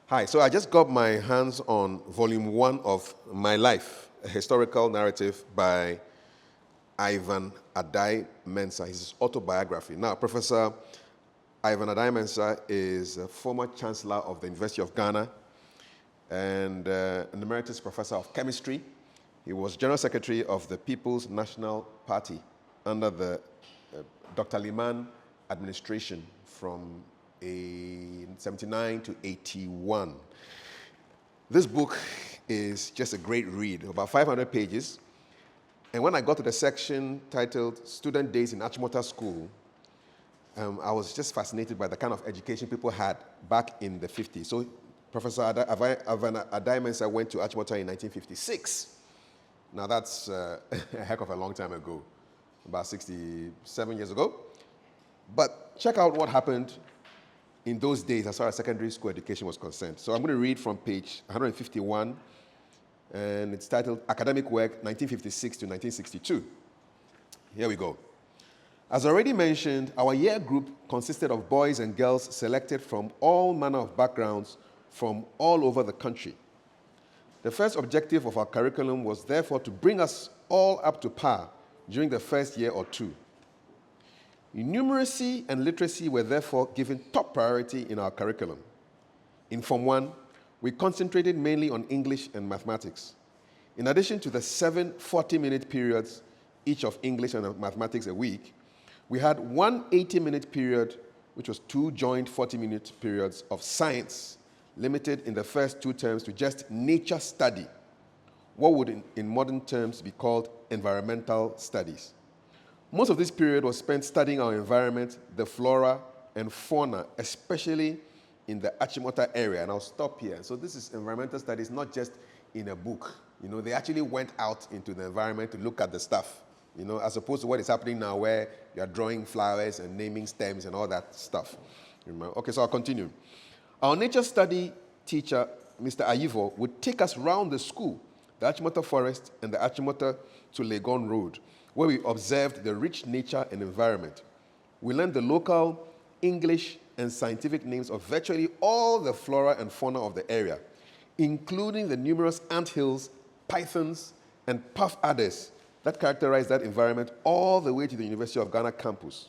Hi, so I just got my hands on volume 1 of My Life, a historical narrative by Addae Mensah, his autobiography. Now, Professor Addae Mensah is a former Chancellor of the University of Ghana and an emeritus professor of chemistry. He was General Secretary of the People's National Party under the Dr. Liman administration from 79 to 81. This book is just a great read, about 500 pages. And when I got to the section titled Student Days in Achimota School, I was just fascinated by the kind of education people had back in the 50s. So Professor Addae Mensah went to Achimota in 1956. Now that's a heck of a long time ago, about 67 years ago. But check out what happened in those days as far as secondary school education was concerned. So I'm going to read from page 151, and it's titled Academic Work 1956 to 1962. Here we go. As already mentioned, our year group consisted of boys and girls selected from all manner of backgrounds from all over the country. The first objective of our curriculum was therefore to bring us all up to par during the first year or two. Numeracy and literacy were therefore given top priority in our curriculum. In Form 1, we concentrated mainly on English and mathematics. In addition to the 7 40-minute periods, each of English and mathematics a week, we had one 80-minute period, which was 2 joint 40-minute periods of science, limited in the first 2 terms to just nature study, what would in modern terms be called environmental studies. Most of this period was spent studying our environment, the flora and fauna, especially in the Achimota area. And I'll stop here. So this is environmental studies, not just in a book. You know, they actually went out into the environment to look at the stuff, you know, as opposed to what is happening now where you're drawing flowers and naming stems and all that stuff. Okay, so I'll continue. Our nature study teacher, Mr. Ayivo, would take us round the school, the Achimota Forest and the Achimota to Legon Road, where we observed the rich nature and environment. We learned the local, English, and scientific names of virtually all the flora and fauna of the area, including the numerous anthills, pythons, and puff adders that characterize that environment all the way to the University of Ghana campus.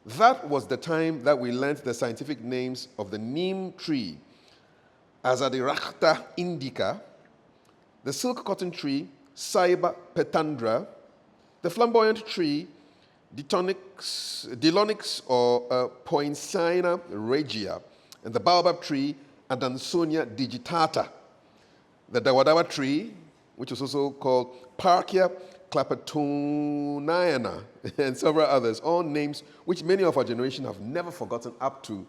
That was the time that we learned the scientific names of the neem tree, Azadirachta indica, the silk cotton tree, Saiba petandra, the flamboyant tree, Dilonyx or Poinciana regia, and the baobab tree, Adansonia digitata. The dawadawa tree, which is also called Parkia clapetoniana, and several others, all names which many of our generation have never forgotten up to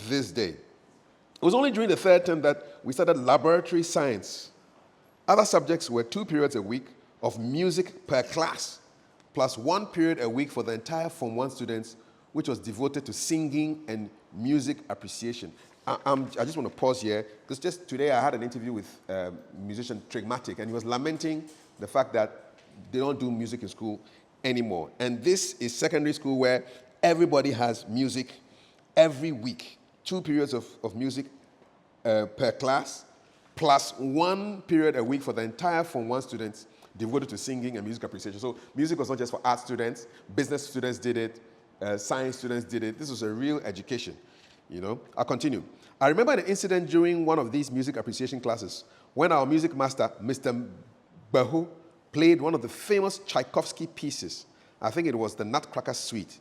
this day. It was only during the 3rd term that we started laboratory science. Other subjects were 2 periods a week of music per class, plus 1 period a week for the entire Form 1 students, which was devoted to singing and music appreciation. I just want to pause here, because just today I had an interview with musician Trigmatic, and he was lamenting the fact that they don't do music in school anymore. And this is secondary school where everybody has music every week. 2 periods of music per class, plus 1 period a week for the entire Form 1 students devoted to singing and music appreciation. So music was not just for art students, business students did it, science students did it. This was a real education, you know. I'll continue. I remember an incident during one of these music appreciation classes when our music master, Mr. Bahu, played one of the famous Tchaikovsky pieces. I think it was the Nutcracker Suite.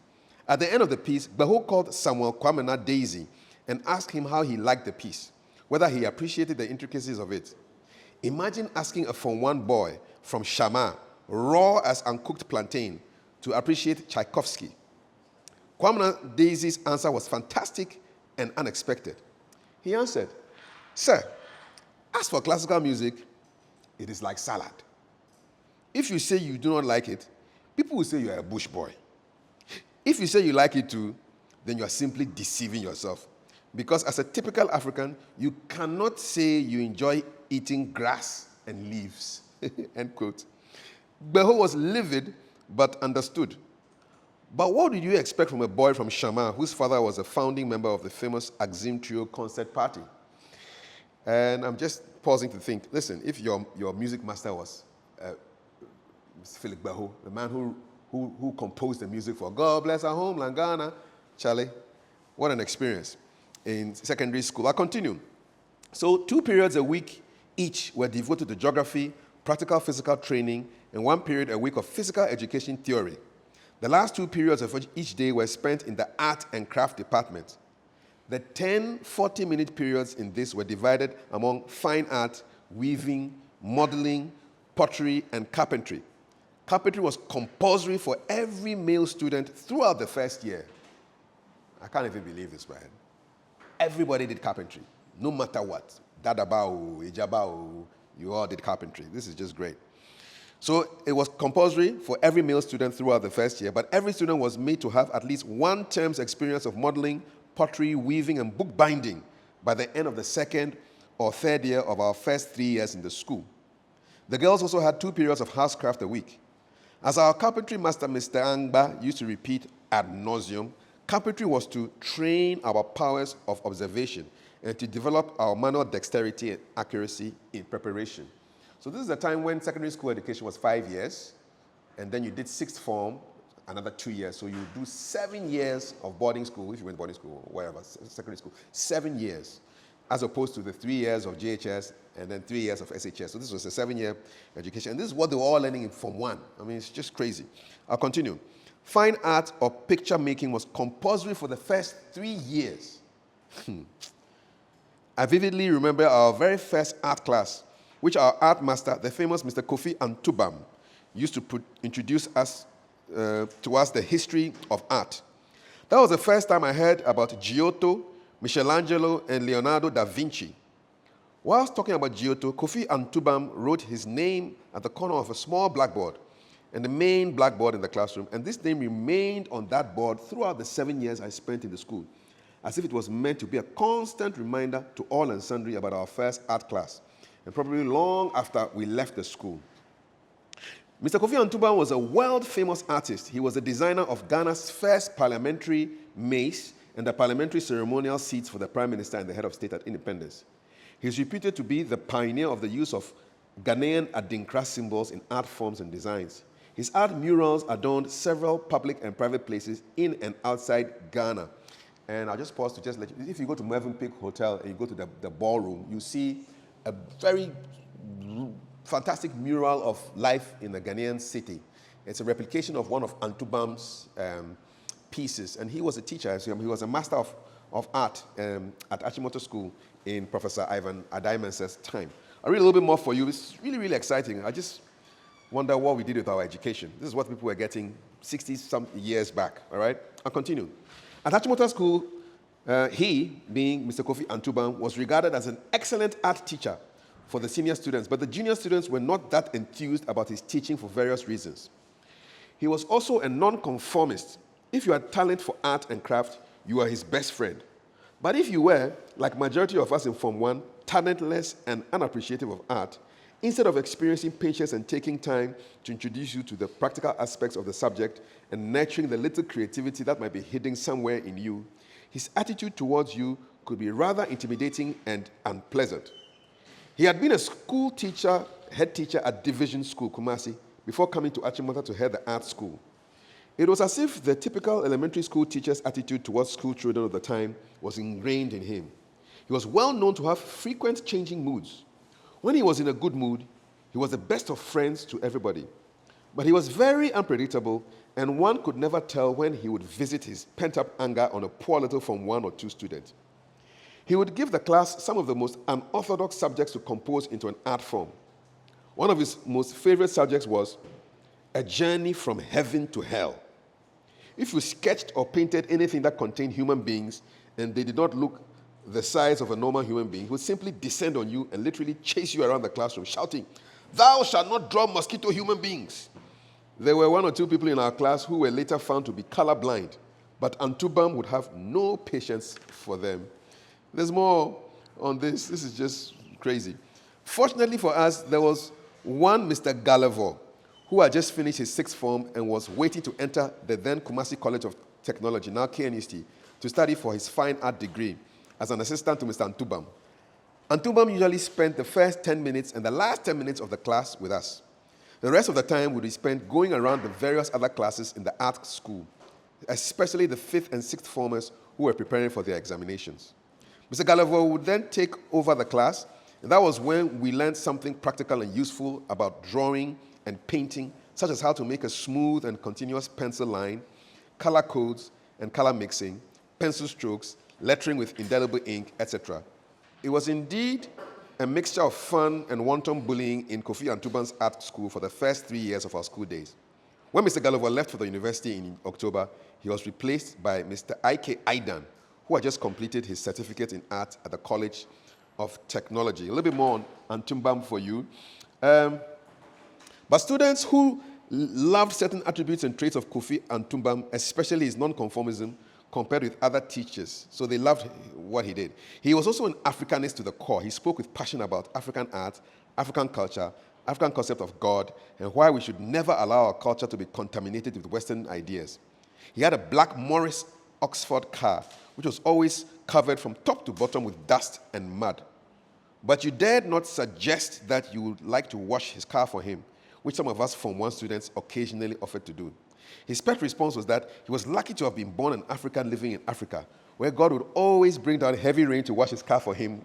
At the end of the piece, Bahu called Samuel Kwamena Daisy and asked him how he liked the piece, whether he appreciated the intricacies of it. Imagine asking a Form 1 boy from Shama, raw as uncooked plantain, to appreciate Tchaikovsky. Kwamena Daisy's answer was fantastic and unexpected. He answered, "Sir, as for classical music, it is like salad. If you say you do not like it, people will say you are a bush boy. If you say you like it too, then you are simply deceiving yourself. Because as a typical African, you cannot say you enjoy eating grass and leaves." End quote. Beho was livid but understood. But what did you expect from a boy from Shama whose father was a founding member of the famous Axim Trio concert party? And I'm just pausing to think, listen, if your music master was Mr. Philip Bahu, the man who composed the music for God Bless Our Homeland, Ghana, Charlie, what an experience in secondary school. I'll continue. So 2 periods a week each were devoted to geography, practical physical training, and 1 period a week of physical education theory. The last 2 periods of each day were spent in the art and craft department. The 10 40-minute periods in this were divided among fine art, weaving, modeling, pottery, and carpentry. Carpentry was compulsory for every male student throughout the first year. I can't even believe this, man. Everybody did carpentry, no matter what. Dadabao, Ijabao, you all did carpentry. This is just great. So it was compulsory for every male student throughout the first year, but every student was made to have at least 1 term's experience of modeling, pottery, weaving, and bookbinding by the end of the 2nd or 3rd year of our first 3 years in the school. The girls also had 2 periods of housecraft a week. As our carpentry master, Mr. Angba, used to repeat ad nauseum, carpentry was to train our powers of observation and to develop our manual dexterity and accuracy in preparation. So this is the time when secondary school education was 5 years, and then you did 6th form, another 2 years. So you do 7 years of boarding school, if you went boarding school or whatever, secondary school, 7 years, as opposed to the 3 years of JHS and then 3 years of SHS. So this was a 7-year education. And this is what they were all learning in Form 1. I mean, it's just crazy. I'll continue. Fine art or picture making was compulsory for the first 3 years. I vividly remember our very first art class, which our art master, the famous Mr. Kofi Antubam, used to introduce us to us the history of art. That was the first time I heard about Giotto, Michelangelo, and Leonardo da Vinci. Whilst talking about Giotto, Kofi Antubam wrote his name at the corner of a small blackboard and the main blackboard in the classroom, and this name remained on that board throughout the 7 years I spent in the school, as if it was meant to be a constant reminder to all and sundry about our first art class, and probably long after we left the school. Mr. Kofi Antubam was a world-famous artist. He was the designer of Ghana's first parliamentary mace and the parliamentary ceremonial seats for the Prime Minister and the head of state at independence. He is reputed to be the pioneer of the use of Ghanaian Adinkra symbols in art forms and designs. His art murals adorned several public and private places in and outside Ghana. And I'll just pause to just let you, if you go to Movenpick Hotel and you go to the ballroom, you see a very fantastic mural of life in a Ghanaian city. It's a replication of one of Antubam's pieces. And he was a teacher, so he was a master of art at Achimota School in Professor Addae Mensah's time. I'll read a little bit more for you. It's really, really exciting. I just wonder what we did with our education. This is what people were getting 60-some years back, all right? I'll continue. At Achimota School, he, being Mr. Kofi Antubam, was regarded as an excellent art teacher for the senior students, but the junior students were not that enthused about his teaching for various reasons. He was also a nonconformist. If you had talent for art and craft, you were his best friend. But if you were, like majority of us in Form 1, talentless and unappreciative of art, instead of experiencing patience and taking time to introduce you to the practical aspects of the subject and nurturing the little creativity that might be hidden somewhere in you, his attitude towards you could be rather intimidating and unpleasant. He had been a school teacher, head teacher at Division School, Kumasi, before coming to Achimota to head the art school. It was as if the typical elementary school teacher's attitude towards school children of the time was ingrained in him. He was well known to have frequent changing moods. When he was in a good mood, he was the best of friends to everybody. But he was very unpredictable, and one could never tell when he would visit his pent-up anger on a poor little Form 1 or 2 student. He would give the class some of the most unorthodox subjects to compose into an art form. One of his most favorite subjects was A Journey from Heaven to Hell. If you sketched or painted anything that contained human beings and they did not look the size of a normal human being, he would simply descend on you and literally chase you around the classroom, shouting, "Thou shalt not draw mosquito human beings." There were 1 or 2 people in our class who were later found to be colorblind, but Antubam would have no patience for them. There's more on this. This is just crazy. Fortunately for us, there was one Mr. Gallivor who had just finished his 6th form and was waiting to enter the then Kumasi College of Technology, now KNUST, to study for his fine art degree as an assistant to Mr. Antubam. Antubam usually spent the first 10 minutes and the last 10 minutes of the class with us. The rest of the time would be spent going around the various other classes in the art school, especially the 5th and 6th formers who were preparing for their examinations. Mr. Gallagher would then take over the class, and that was when we learned something practical and useful about drawing and painting, such as how to make a smooth and continuous pencil line, color codes and color mixing, pencil strokes, lettering with indelible ink, etc. It was indeed a mixture of fun and wanton bullying in Kofi Antubam's art school for the first 3 years of our school days. When Mr. Gallagher left for the university in October, he was replaced by Mr. I.K. Aidan, who had just completed his certificate in art at the College of Technology. A little bit more on Antubam for you. But students who loved certain attributes and traits of Kofi Antubam, especially his nonconformism, compared with other teachers. So they loved what he did. He was also an Africanist to the core. He spoke with passion about African art, African culture, African concept of God, and why we should never allow our culture to be contaminated with Western ideas. He had a black Morris Oxford car, which was always covered from top to bottom with dust and mud. But you dared not suggest that you would like to wash his car for him, which some of us Form 1 students occasionally offered to do. His pet response was that he was lucky to have been born an African living in Africa, where God would always bring down heavy rain to wash his car for him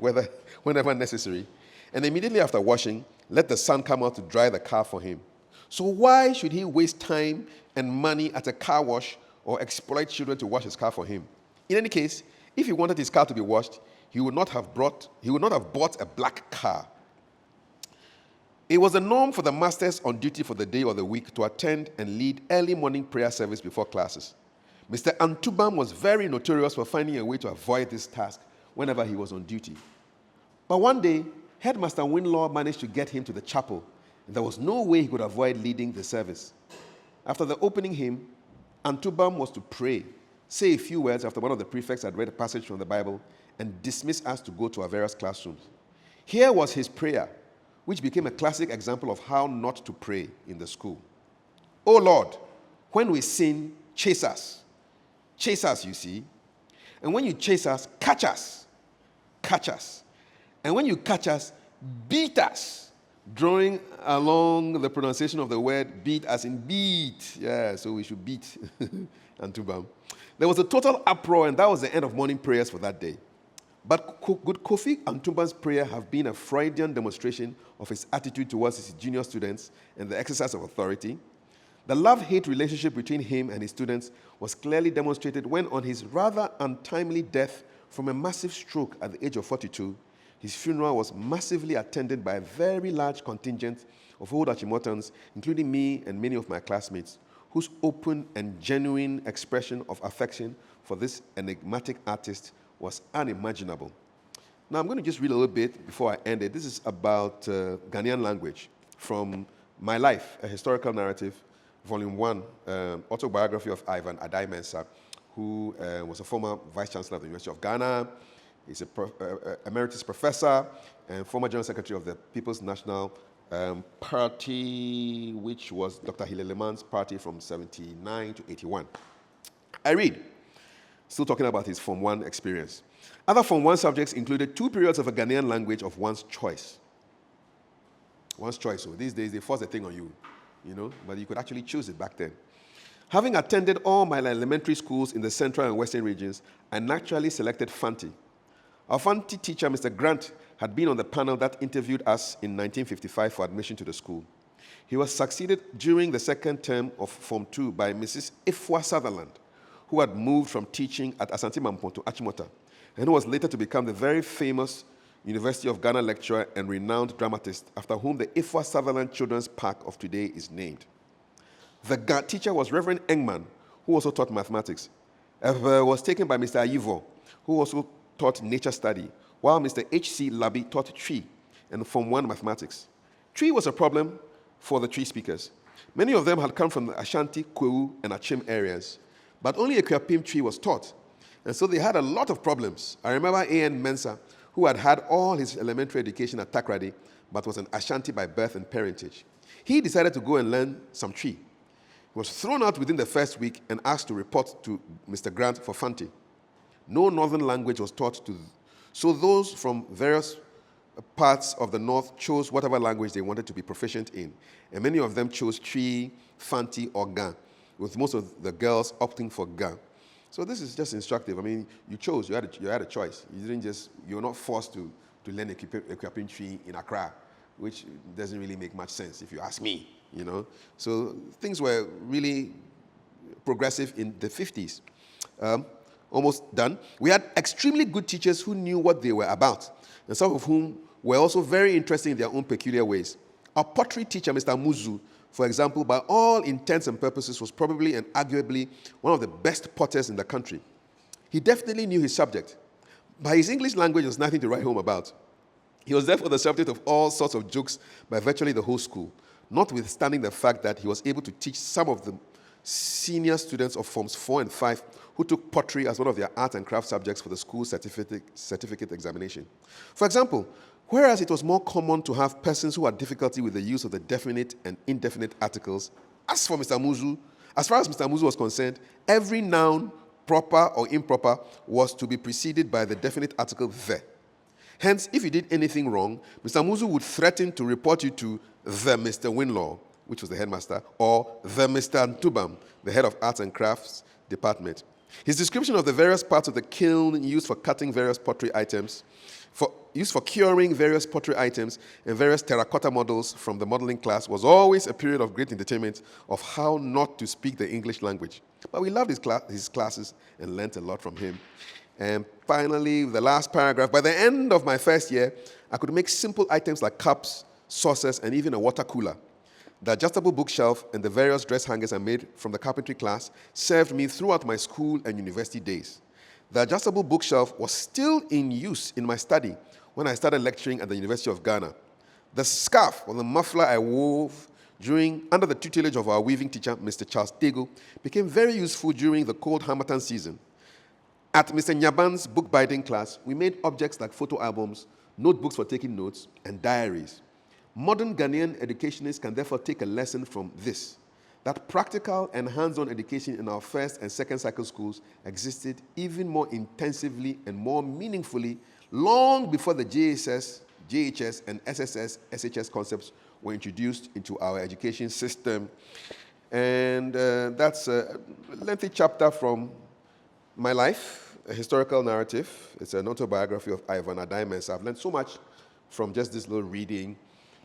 whenever necessary. And immediately after washing, let the sun come out to dry the car for him. So why should he waste time and money at a car wash or exploit children to wash his car for him? In any case, if he wanted his car to be washed, he would not have bought a black car. It was the norm for the masters on duty for the day or the week to attend and lead early morning prayer service before classes. Mr. Antubam was very notorious for finding a way to avoid this task whenever he was on duty. But one day, Headmaster Winlaw managed to get him to the chapel, and there was no way he could avoid leading the service. After the opening hymn, Antubam was to pray, say a few words after one of the prefects had read a passage from the Bible, and dismiss us to go to our various classrooms. Here was his prayer, which became a classic example of how not to pray in the school. "Oh Lord, when we sin, chase us. Chase us, you see. And when you chase us, catch us. Catch us. And when you catch us, beat us." Drawing along the pronunciation of the word beat as in beat. Yeah, so we should beat Antubam. There was a total uproar, and that was the end of morning prayers for that day. But could Kofi Antubam's prayer have been a Freudian demonstration of his attitude towards his junior students and the exercise of authority? The love-hate relationship between him and his students was clearly demonstrated when, on his rather untimely death from a massive stroke at the age of 42, his funeral was massively attended by a very large contingent of old Achimotans, including me and many of my classmates, whose open and genuine expression of affection for this enigmatic artist was unimaginable. Now, I'm going to just read a little bit before I end it. This is about Ghanaian language from My Life, a Historical Narrative, Volume 1, autobiography of Ivan Addae Mensah, who was a former Vice-Chancellor of the University of Ghana. He's an emeritus professor and former General Secretary of the People's National Party, which was Dr. Hileleman's party from 79 to 81. I read. Still talking about his Form 1 experience. Other Form 1 subjects included 2 periods of a Ghanaian language of one's choice. One's choice. So these days, they force a thing on you, but you could actually choose it back then. Having attended all my elementary schools in the central and western regions, I naturally selected Fanti. Our Fanti teacher, Mr. Grant, had been on the panel that interviewed us in 1955 for admission to the school. He was succeeded during the second term of Form 2 by Mrs. Ifwa Sutherland, who had moved from teaching at Asante Mampong to Achimota, and who was later to become the very famous University of Ghana lecturer and renowned dramatist, after whom the Ifwa Sutherland Children's Park of today is named. The teacher was Reverend Engman, who also taught mathematics. Was taken by Mr. Ayivo, who also taught nature study, while Mr. H.C. Labi taught tree and Form 1 mathematics. Tree was a problem for the tree speakers. Many of them had come from the Ashanti, Kwewu, and Achim areas, but only a Kwapim tree was taught, and so they had a lot of problems. I remember Addae Mensah, who had had all his elementary education at Takrady, but was an Ashanti by birth and parentage. He decided to go and learn some tree. He was thrown out within the first week and asked to report to Mr. Grant for Fanti. No northern language was taught so those from various parts of the North chose whatever language they wanted to be proficient in. And many of them chose Twi, Fanti, or Ga, with most of the girls opting for Ga. So this is just instructive. I mean, you chose, you had a choice. You were not forced to learn equipping Twi in Accra, which doesn't really make much sense if you ask me, you know. So things were really progressive in the 50s. Almost done. We had extremely good teachers who knew what they were about, and some of whom were also very interesting in their own peculiar ways. Our pottery teacher, Mr. Muzu, for example, by all intents and purposes, was probably and arguably one of the best potters in the country. He definitely knew his subject, but his English language was nothing to write home about. He was therefore the subject of all sorts of jokes by virtually the whole school, notwithstanding the fact that he was able to teach some of the senior students of Forms 4 and 5 who took pottery as one of their art and craft subjects for the school certificate examination. For example, whereas it was more common to have persons who had difficulty with the use of the definite and indefinite articles, as far as Mr. Muzu was concerned, every noun, proper or improper, was to be preceded by the definite article the. Hence, if you did anything wrong, Mr. Muzu would threaten to report you to the Mr. Winlaw, which was the headmaster, or the Mr. Antubam, the head of arts and crafts department. His description of the various parts of the kiln used for cutting various pottery items, used for curing various pottery items and various terracotta models from the modeling class was always a period of great entertainment of how not to speak the English language. But we loved his classes and learnt a lot from him. And finally, the last paragraph, by the end of my first year, I could make simple items like cups, saucers, and even a water cooler. The adjustable bookshelf and the various dress hangers I made from the carpentry class served me throughout my school and university days. The adjustable bookshelf was still in use in my study when I started lecturing at the University of Ghana. The scarf or the muffler I wove under the tutelage of our weaving teacher, Mr. Charles Tego, became very useful during the cold Harmattan season. At Mr. Nyaban's bookbinding class, we made objects like photo albums, notebooks for taking notes, and diaries. Modern Ghanaian educationists can therefore take a lesson from this, that practical and hands-on education in our first and second cycle schools existed even more intensively and more meaningfully long before the JHS, and SSS, SHS concepts were introduced into our education system. And that's a lengthy chapter from my life, a historical narrative. It's an autobiography of Addae Mensah. I've learned so much from just this little reading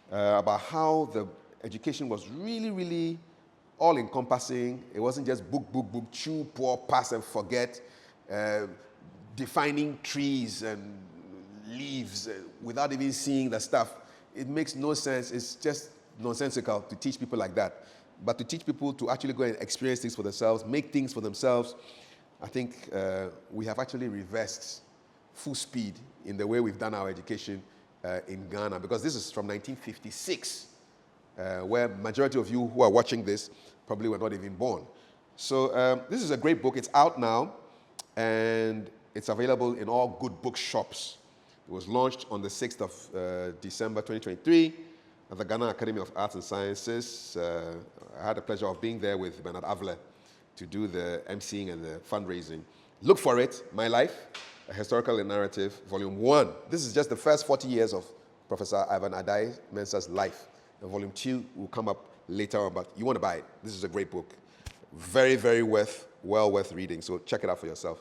about how the education was really, really all-encompassing. It wasn't just book, chew, pour, pass, and forget, defining trees and leaves without even seeing the stuff. It makes no sense. It's just nonsensical to teach people like that. But to teach people to actually go and experience things for themselves, make things for themselves, I think we have actually reversed full speed in the way we've done our education in Ghana, because this is from 1956, where majority of you who are watching this probably were not even born. So this is a great book. It's out now, and it's available in all good bookshops. It was launched on the 6th of December 2023 at the Ghana Academy of Arts and Sciences. I had the pleasure of being there with Bernard Avle to do the emceeing and the fundraising. Look for it, My Life, A Historical Narrative, Volume 1. This is just the first 40 years of Professor Ivan Addae Mensah's life. And Volume 2 will come up later on, but you want to buy it. This is a great book. Very, very well worth reading, so check it out for yourself.